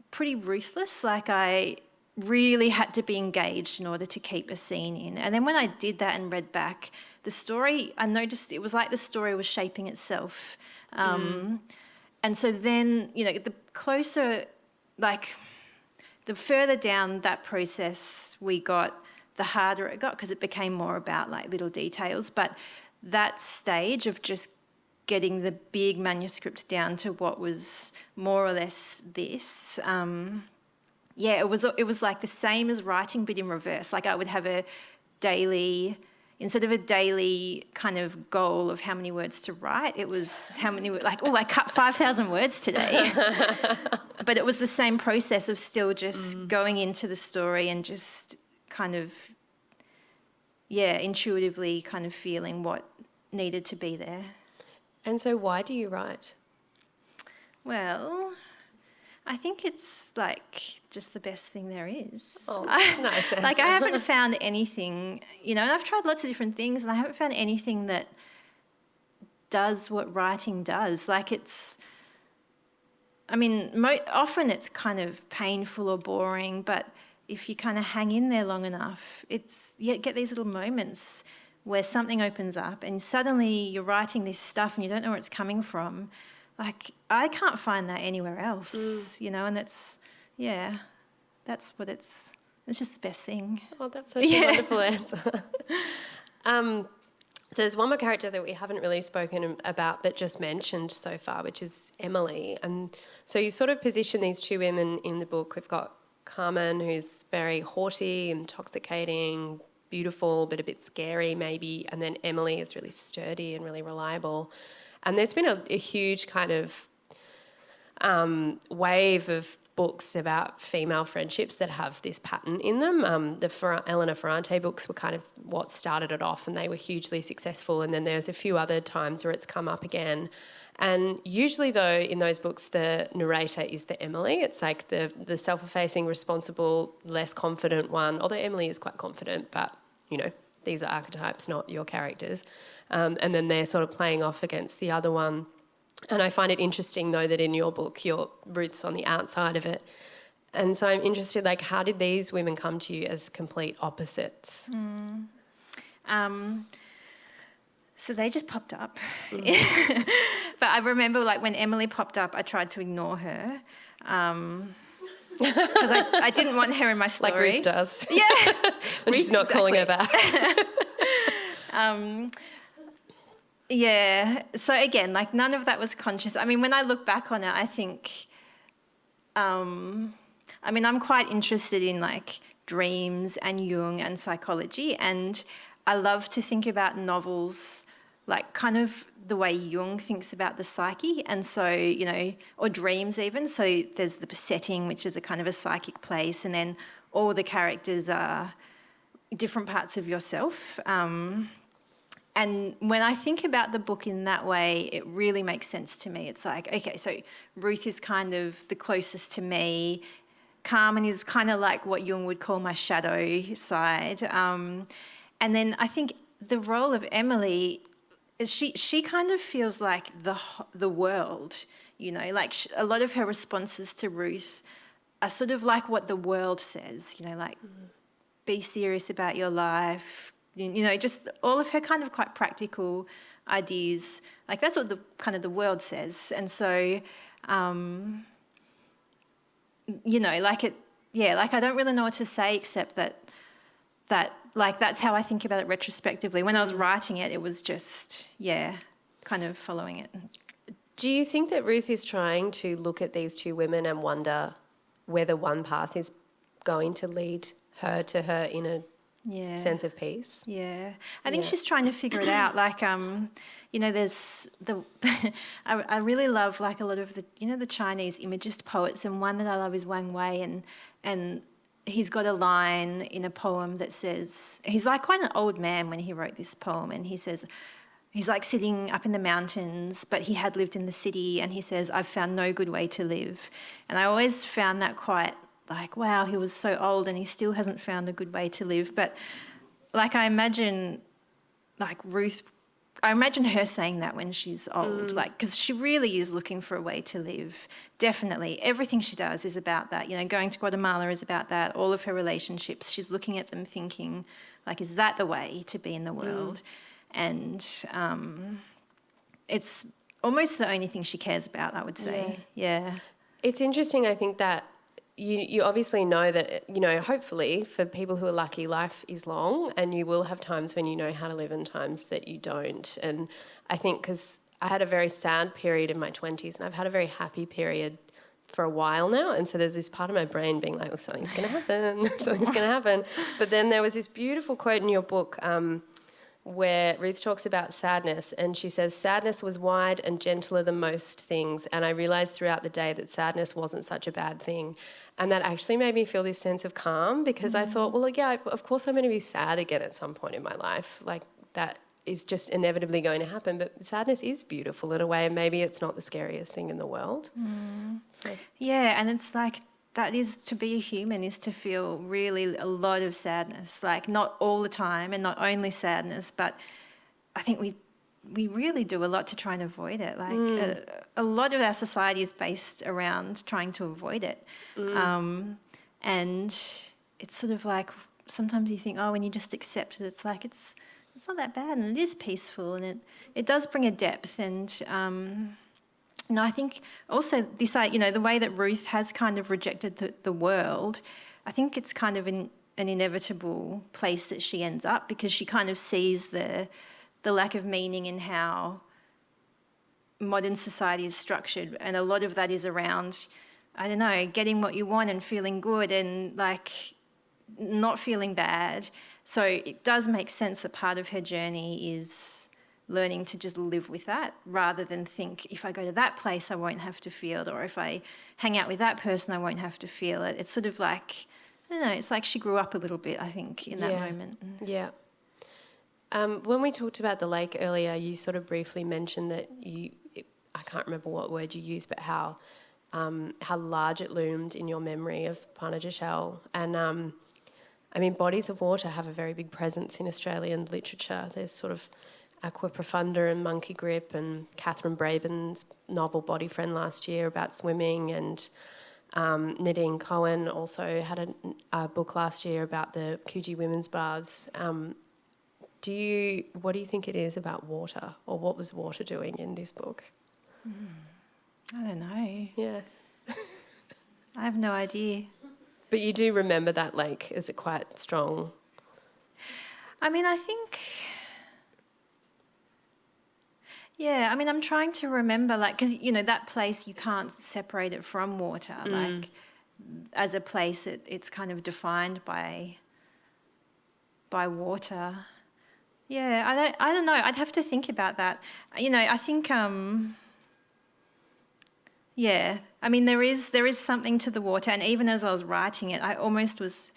pretty ruthless, like I really had to be engaged in order to keep a scene in. And then when I did that and read back the story, I noticed it was like the story was shaping itself. And so then, the closer, like the further down that process we got, the harder it got, because it became more about like little details. But that stage of just getting the big manuscript down to what was more or less this, it was like the same as writing, but in reverse. Like I would have a daily, instead of a daily kind of goal of how many words to write, it was how many, like, I cut 5,000 words today. But it was the same process of still just going into the story and just kind of, intuitively kind of feeling what needed to be there. And so why do you write? Well, I think it's like just the best thing there is. Oh, that's a nice answer. Like I haven't found anything, and I've tried lots of different things and I haven't found anything that does what writing does. Like often it's kind of painful or boring, but if you kind of hang in there long enough, you get these little moments where something opens up and suddenly you're writing this stuff and you don't know where it's coming from. Like, I can't find that anywhere else, and that's what it's just the best thing. Oh, that's such a wonderful answer. So there's one more character that we haven't really spoken about but just mentioned so far, which is Emily. And so you sort of position these two women in the book. We've got Carmen, who's very haughty, intoxicating, beautiful, but a bit scary maybe. And then Emily is really sturdy and really reliable. And there's been a huge kind of wave of books about female friendships that have this pattern in them. The Elena Ferrante books were kind of what started it off, and they were hugely successful. And then there's a few other times where it's come up again. And usually, though, in those books, the narrator is the Emily. It's like the self-effacing, responsible, less confident one, although Emily is quite confident, but, these are archetypes, not your characters. And then they're sort of playing off against the other one. And I find it interesting, though, that in your book, Ruth's on the outside of it. And so I'm interested, like, how did these women come to you as complete opposites? So they just popped up. But I remember, like, when Emily popped up, I tried to ignore her because I didn't want her in my story. Like Ruth does. Yeah. And she's not calling her back. Yeah. So again, like none of that was conscious. I mean, when I look back on it, I think, I'm quite interested in like dreams and Jung and psychology, and I love to think about novels like kind of the way Jung thinks about the psyche, and so, or dreams even. So there's the setting, which is a kind of a psychic place, and then all the characters are different parts of yourself. And when I think about the book in that way, it really makes sense to me. It's like, okay, so Ruth is kind of the closest to me. Carmen is kind of like what Jung would call my shadow side. And then I think the role of Emily is she kind of feels like the world, like a lot of her responses to Ruth are sort of like what the world says, like be serious about your life, just all of her kind of quite practical ideas. Like that's what the world says. And so, like I don't really know what to say except that like that's how I think about it retrospectively. When I was writing it, it was just, kind of following it. Do you think that Ruth is trying to look at these two women and wonder whether one path is going to lead her to her inner sense of peace? Yeah. I think she's trying to figure it out. Like, there's I really love like a lot of the Chinese imagist poets, and one that I love is Wang Wei, and he's got a line in a poem that says, he's like quite an old man when he wrote this poem, and he says, he's like sitting up in the mountains, but he had lived in the city, and he says, I've found no good way to live. And I always found that quite like, wow, he was so old and he still hasn't found a good way to live. But like I imagine like Ruth, I imagine her saying that when she's old, like, because she really is looking for a way to live. Definitely. Everything she does is about that. Going to Guatemala is about that. All of her relationships, she's looking at them thinking, like, is that the way to be in the world? And it's almost the only thing she cares about, I would say. Yeah. It's interesting, I think, that you obviously know that, hopefully for people who are lucky, life is long, and you will have times when you know how to live and times that you don't. And I think because I had a very sad period in my 20s and I've had a very happy period for a while now, and so there's this part of my brain being like, well, something's going to happen, something's going to happen. But then there was this beautiful quote in your book where Ruth talks about sadness, and she says, sadness was wide and gentler than most things, and I realised throughout the day that sadness wasn't such a bad thing. And that actually made me feel this sense of calm, because I thought, well, yeah, of course I'm going to be sad again at some point in my life. Like, that is just inevitably going to happen. But sadness is beautiful in a way, and maybe it's not the scariest thing in the world. So. Yeah, and it's like that is to be a human is to feel really a lot of sadness, like not all the time and not only sadness, but I think we really do a lot to try and avoid it. Like a lot of our society is based around trying to avoid it. And it's sort of like sometimes you think, oh, when you just accept it, it's like it's not that bad, and it is peaceful, and it does bring a depth. And I think also this, the way that Ruth has kind of rejected the world, I think it's kind of an inevitable place that she ends up, because she kind of sees the lack of meaning in how modern society is structured, and a lot of that is around, I don't know, getting what you want and feeling good and like not feeling bad. So it does make sense that part of her journey is learning to just live with that, rather than think, if I go to that place I won't have to feel it, or if I hang out with that person I won't have to feel it. It's sort of like, I don't know, it's like she grew up a little bit, I think, in that moment. Yeah. When we talked about the lake earlier, you sort of briefly mentioned that I can't remember what word you used, but how large it loomed in your memory of Panajachel. And I mean, bodies of water have a very big presence in Australian literature. There's sort of Aqua Profunda and Monkey Grip, and Catherine Braben's novel Body Friend last year about swimming, and Nadine Cohen also had a book last year about the Coogee women's baths. What do you think it is about water, or what was water doing in this book? I don't know. Yeah. I have no idea. But you do remember that lake as a quite strong... I mean, I think... Yeah, I mean, I'm trying to remember, like, because, that place, you can't separate it from water. Like, as a place, it's kind of defined by water. Yeah, I don't know. I'd have to think about that. I think... Yeah, I mean, there is something to the water, and even as I was writing it, I almost was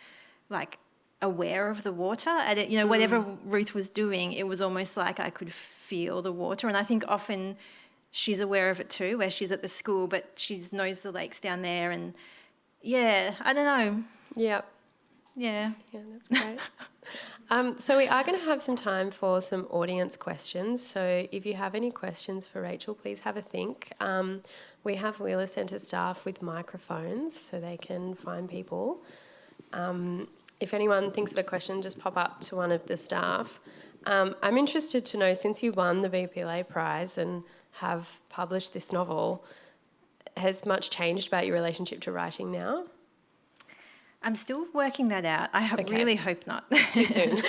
like aware of the water. And whatever Ruth was doing, it was almost like I could feel the water. And I think often she's aware of it too, where she's at the school, but she knows the lake's down there. And yeah, I don't know. Yeah. Yeah. Yeah, that's great. So we are going to have some time for some audience questions. So if you have any questions for Rachel, please have a think. We have Wheeler Centre staff with microphones so they can find people. If anyone thinks of a question, just pop up to one of the staff. I'm interested to know, since you won the BPLA prize and have published this novel, has much changed about your relationship to writing now? I'm still working that out. I really hope not. It's too soon.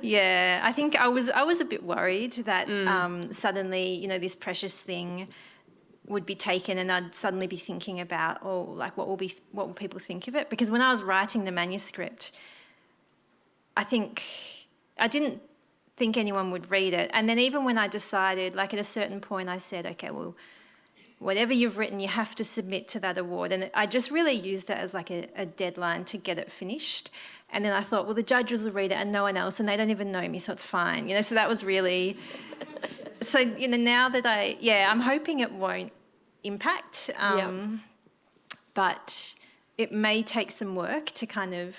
Yeah, I think I was a bit worried that suddenly, this precious thing would be taken, and I'd suddenly be thinking about, what will people think of it? Because when I was writing the manuscript, I didn't think anyone would read it. And then even when I decided, like at a certain point, I said, okay, well, whatever you've written, you have to submit to that award. And I just really used it as like a deadline to get it finished. And then I thought, well, the judges will read it and no one else, and they don't even know me, so it's fine. So that was really... So, now that I'm hoping it won't impact, but it may take some work to kind of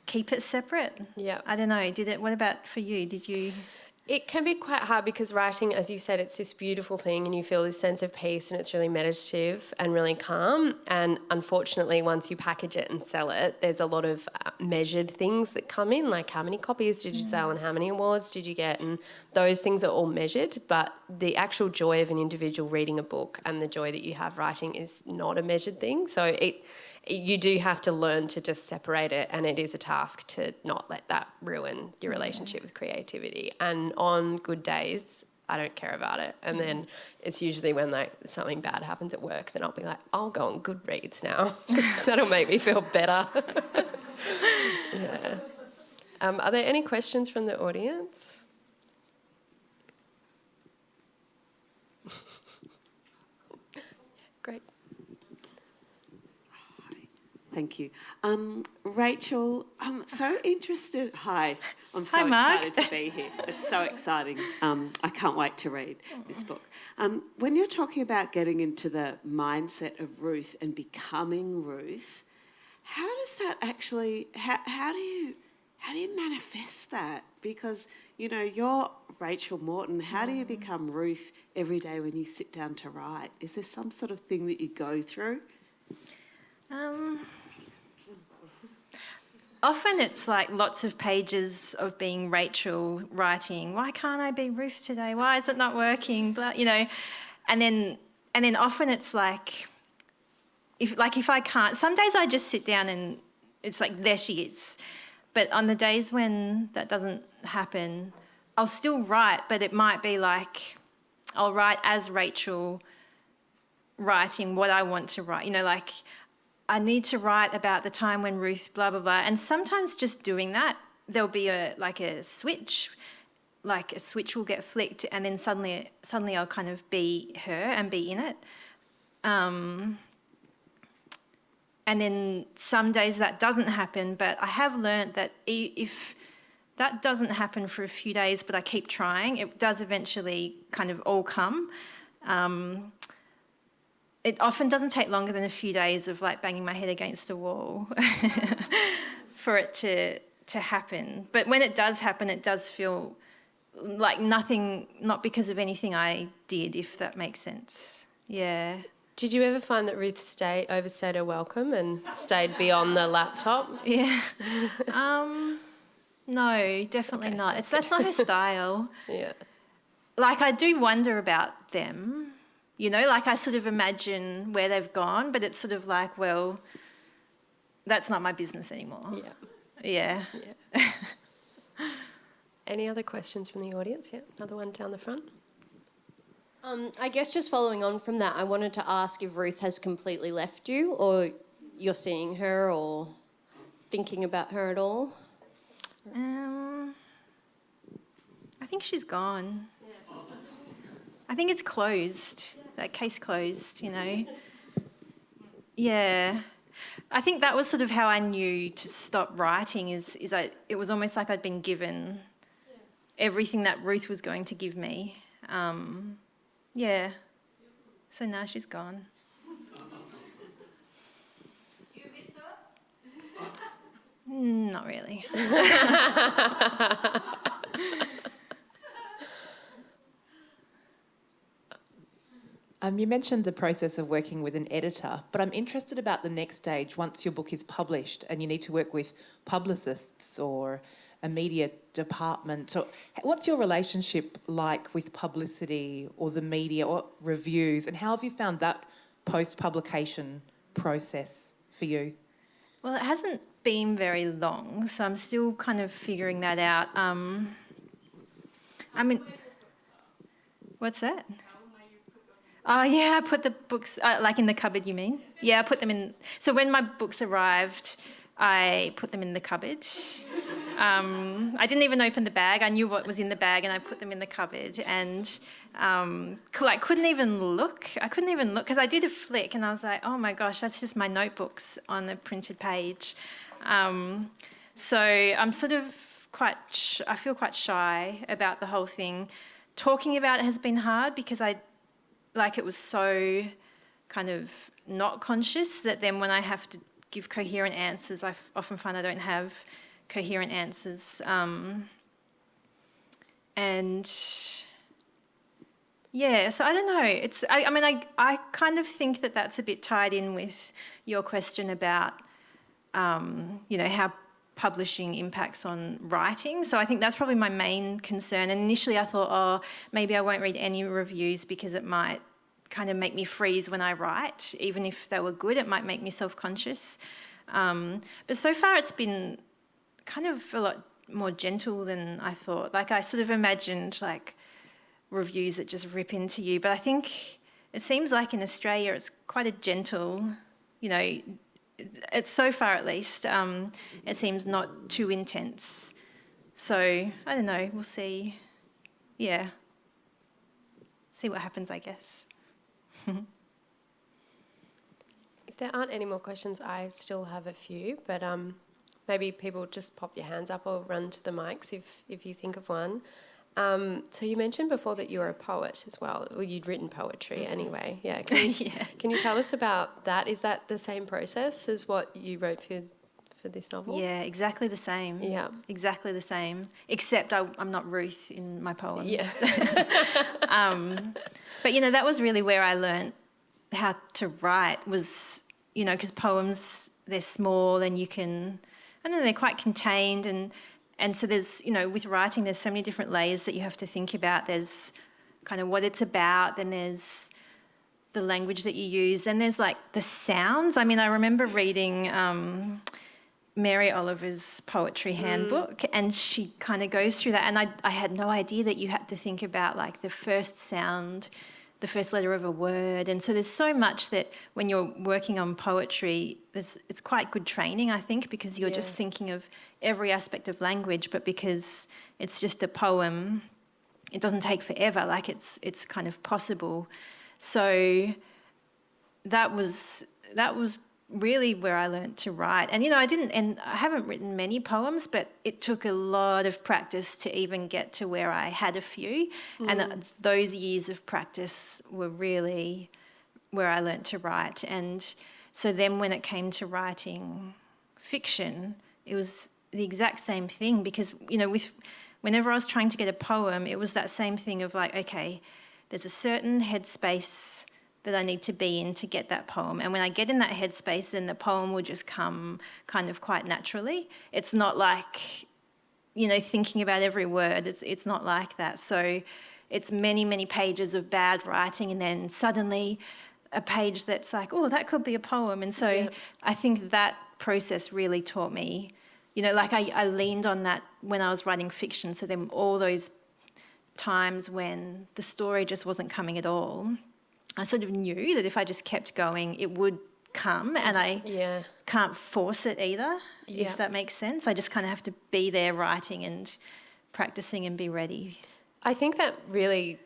keep it separate. Yeah. I don't know. What about for you? Did you... It can be quite hard because writing, as you said, it's this beautiful thing and you feel this sense of peace and it's really meditative and really calm. And unfortunately, once you package it and sell it, there's a lot of measured things that come in, like how many copies did you sell and how many awards did you get? And those things are all measured, but the actual joy of an individual reading a book and the joy that you have writing is not a measured thing. So you do have to learn to just separate it, and it is a task to not let that ruin your relationship with creativity. And on good days, I don't care about it. And then it's usually when something bad happens at work, then I'll be like, I'll go on Goodreads now. That'll make me feel better. Yeah. Are there any questions from the audience? Great. Thank you. Rachel, I'm so interested. Hi, I'm so Mark. excited to be here. It's so exciting. I can't wait to read this book. When you're talking about getting into the mindset of Ruth and becoming Ruth, how does that actually, how do you manifest that? Because, you know, you're Rachel Morton. How do you become Ruth every day when you sit down to write? Is there some sort of thing that you go through? Often it's like lots of pages of being Rachel writing, why can't I be Ruth today? Why is it not working? Blah, you know, and then often it's like if I can't, some days I just sit down and it's like, there she is. But on the days when that doesn't happen, I'll still write, but it might be like I'll write as Rachel writing what I want to write, you know, like I need to write about the time when Ruth blah, blah, blah. And sometimes just doing that, there'll be a switch will get flicked and then suddenly I'll kind of be her and be in it. And then some days that doesn't happen, but I have learnt that if that doesn't happen for a few days, but I keep trying, it does eventually kind of all come. It often doesn't take longer than a few days of like banging my head against a wall for it to happen. But when it does happen, it does feel like nothing, not because of anything I did, if that makes sense. Yeah. Did you ever find that Ruth overstayed her welcome and stayed beyond the laptop? Yeah. No, definitely not. That's not her style. Yeah. Like I do wonder about them. You know, like I sort of imagine where they've gone, but it's sort of like, well, that's not my business anymore. Yeah. Any other questions from the audience? Yeah, another one down the front. I guess just following on from that, I wanted to ask if Ruth has completely left you or you're seeing her or thinking about her at all. I think she's gone. I think it's closed. That case closed, you know. Yeah. I think that was sort of how I knew to stop writing it was almost like I'd been given everything that Ruth was going to give me. Yeah. So now she's gone. Do you miss her? Not really. You mentioned the process of working with an editor, but I'm interested about the next stage once your book is published and you need to work with publicists or a media department. So what's your relationship like with publicity or the media or reviews, and how have you found that post-publication process for you? Well, it hasn't been very long, so I'm still kind of figuring that out. I mean, what's that? Oh, yeah, I put the books, like in the cupboard, you mean? Yeah, I put them in. So when my books arrived, I put them in the cupboard. I didn't even open the bag. I knew what was in the bag and I put them in the cupboard and couldn't even look. I couldn't even look because I did a flick and I was like, oh my gosh, that's just my notebooks on a printed page. So I'm sort of I feel quite shy about the whole thing. Talking about it has been hard because it was so kind of not conscious that then when I have to give coherent answers, I often find I don't have coherent answers. And yeah, so I don't know. I kind of think that that's a bit tied in with your question about, how publishing impacts on writing. So I think that's probably my main concern. And initially I thought, maybe I won't read any reviews because it might kind of make me freeze when I write. Even if they were good, it might make me self-conscious. But so far it's been kind of a lot more gentle than I thought. Like I sort of imagined like reviews that just rip into you. But I think it seems like in Australia it's quite a gentle, it's so far at least, it seems not too intense. So, I don't know, we'll see. Yeah. See what happens, I guess. If If there aren't any more questions, I still have a few, but maybe people just pop your hands up or run to the mics if you think of one. So you mentioned before that you were a poet as well. Well, you'd written poetry anyway. Yeah. Can you tell us about that? Is that the same process as what you wrote for this novel? Yeah, exactly the same. Yeah. Exactly the same. Except I'm not Ruth in my poems. Yes. But, that was really where I learnt how to write was, because poems, they're small and and then they're quite contained and so there's, with writing, there's so many different layers that you have to think about. There's kind of what it's about, then there's the language that you use, then there's like the sounds. I mean, I remember reading Mary Oliver's poetry handbook and she kind of goes through that and I had no idea that you had to think about like the first sound, the first letter of a word. And so there's so much that when you're working on poetry, it's quite good training, I think, because you're just thinking of every aspect of language, but because it's just a poem, it doesn't take forever, like it's kind of possible. So that was really where I learned to write. And, I haven't written many poems, but it took a lot of practice to even get to where I had a few. And those years of practice were really where I learned to write. And so then when it came to writing fiction, it was the exact same thing because, whenever I was trying to get a poem, it was that same thing of like, okay, there's a certain headspace that I need to be in to get that poem. And when I get in that headspace, then the poem will just come kind of quite naturally. It's not like, thinking about every word. It's not like that. So it's many, many pages of bad writing and then suddenly a page that's like, oh, that could be a poem. And so I think that process really taught me, I leaned on that when I was writing fiction. So then all those times when the story just wasn't coming at all, I sort of knew that if I just kept going, it would come and I can't force it either, if that makes sense. I just kind of have to be there writing and practicing and be ready. I think that really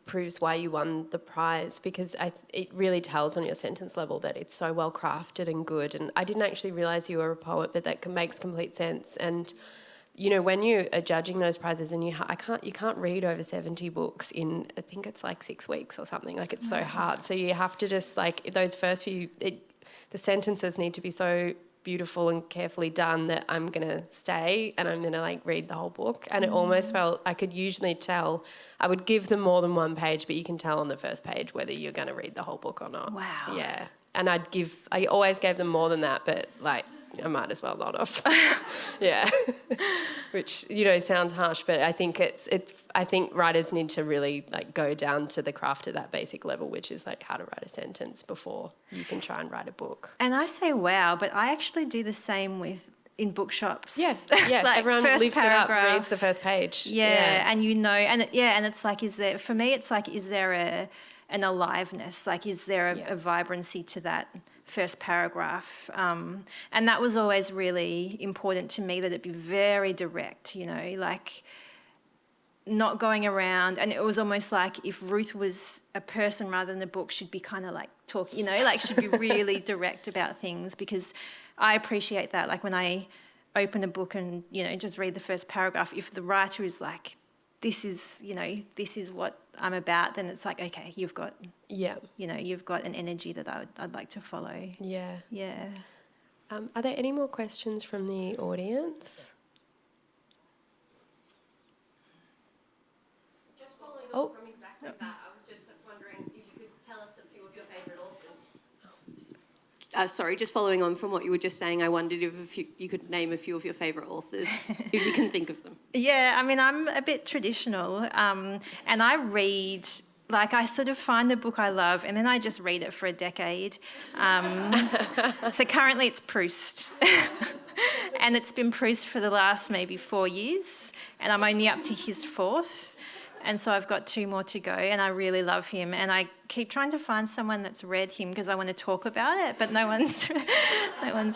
proves why you won the prize because it really tells on your sentence level that it's so well crafted and good. And I didn't actually realise you were a poet, but that makes complete sense. And when you are judging those prizes and you can't read over 70 books in, I think it's like 6 weeks or something. Like it's so hard. So you have to just like those first few, the sentences need to be so beautiful and carefully done that I'm going to stay and I'm going to like read the whole book. And it almost felt, I could usually tell, I would give them more than one page, but you can tell on the first page whether you're going to read the whole book or not. Wow. Yeah. And I always gave them more than that, but like, I might as well not have. Yeah. Which, sounds harsh, but I think I think writers need to really like go down to the craft at that basic level, which is like how to write a sentence before you can try and write a book. And I say wow, but I actually do the same in bookshops. Yeah. Like everyone lifts it up, reads the first page. Yeah. And and it's like, for me, it's like, is there an aliveness? Like, is there a vibrancy to that first paragraph? And that was always really important to me, that it be very direct, like not going around. And it was almost like if Ruth was a person rather than a book, she'd be kind of like talk, like she'd be really direct about things, because I appreciate that. Like when I open a book and, just read the first paragraph, if the writer is like, this is what I'm about, then it's like, okay, you've got an energy that I'd like to follow. Yeah. Yeah. Are there any more questions from the audience? Just following on from exactly that, I was just wondering if you could tell us a few of your favourite authors. Just following on from what you were just saying, I wondered if you could name a few of your favourite authors, if you can think of them. Yeah, I mean, I'm a bit traditional, and I read, like I sort of find the book I love and then I just read it for a decade. So currently it's Proust. And it's been Proust for the last maybe 4 years, and I'm only up to his 4th. And so I've got 2 more to go, and I really love him. And I keep trying to find someone that's read him because I want to talk about it, but no one's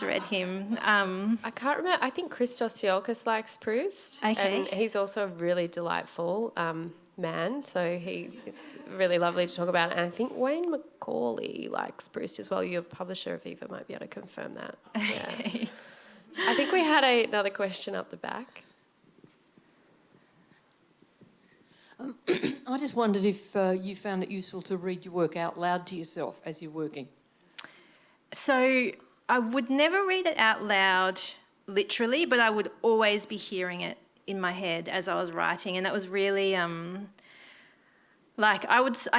read him. I can't remember. I think Christos Tsiolkas likes Proust. Okay. And he's also really delightful. man, so it's really lovely to talk about. And I think Wayne Macaulay likes Proust as well. Your publisher, Aviva, might be able to confirm that. Yeah. I think we had another question up the back. I just wondered if you found it useful to read your work out loud to yourself as you're working. So I would never read it out loud literally, but I would always be hearing it in my head as I was writing, and that was really I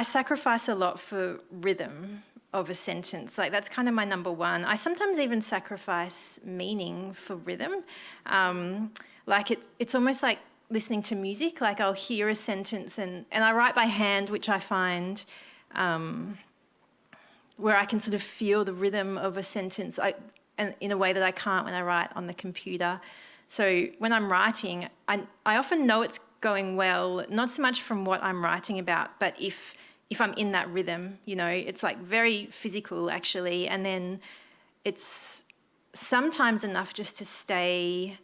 sacrifice a lot for rhythm of a sentence. Like, that's kind of my number one. I sometimes even sacrifice meaning for rhythm. It's almost like listening to music. Like, I'll hear a sentence and I write by hand, which I find where I can sort of feel the rhythm of a sentence and in a way that I can't when I write on the computer. So when I'm writing, I often know it's going well, not so much from what I'm writing about, but if I'm in that rhythm, it's like very physical actually. And then it's sometimes enough just to stay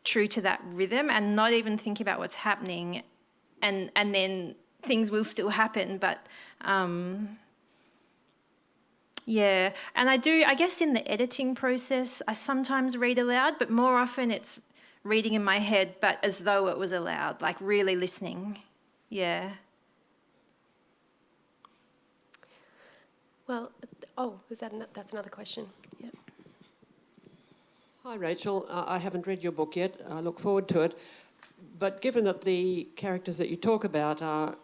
true to that rhythm and not even think about what's happening. And then things will still happen, but yeah, and I guess in the editing process, I sometimes read aloud, but more often it's reading in my head, but as though it was aloud, like really listening. Yeah. Well, that's another question. Yeah. Hi, Rachel. I haven't read your book yet. I look forward to it. But given that the characters that you talk about are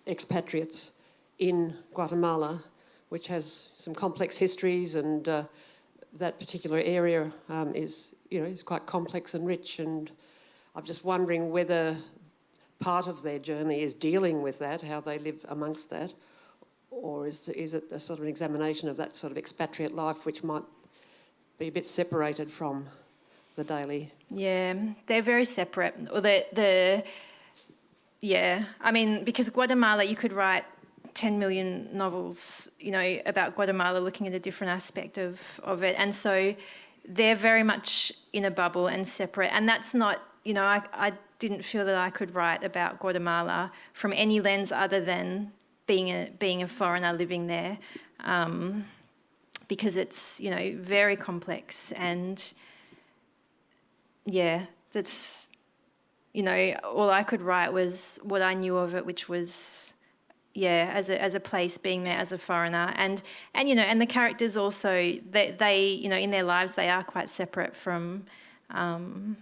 expatriates in Guatemala, which has some complex histories, and that particular area is quite complex and rich. And I'm just wondering whether part of their journey is dealing with that, how they live amongst that, or is it a sort of an examination of that sort of expatriate life, which might be a bit separated from the daily? Yeah, they're very separate. Or I mean, because Guatemala, you could write 10 million novels, about Guatemala, looking at a different aspect of it. And so they're very much in a bubble and separate. And that's not, I didn't feel that I could write about Guatemala from any lens other than being a foreigner living there, because it's, very complex. And yeah, that's, all I could write was what I knew of it, which was, as a place, being there as a foreigner, and the characters also, they in their lives they are quite separate from from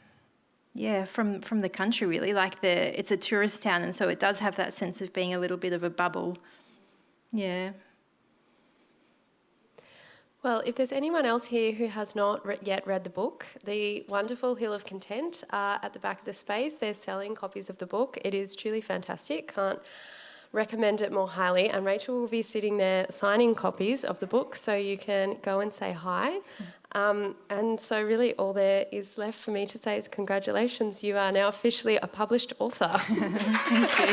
the country, really. Like, it's a tourist town, and so it does have that sense of being a little bit of a bubble. Yeah. Well, if there's anyone else here who has not yet read the book, The Wonderful Hill of Content at the back of the space, they're selling copies of the book. It is truly fantastic. Can't recommend it more highly. And Rachel will be sitting there signing copies of the book, so you can go and say hi. And so really all there is left for me to say is congratulations. You are now officially a published author. Thank you.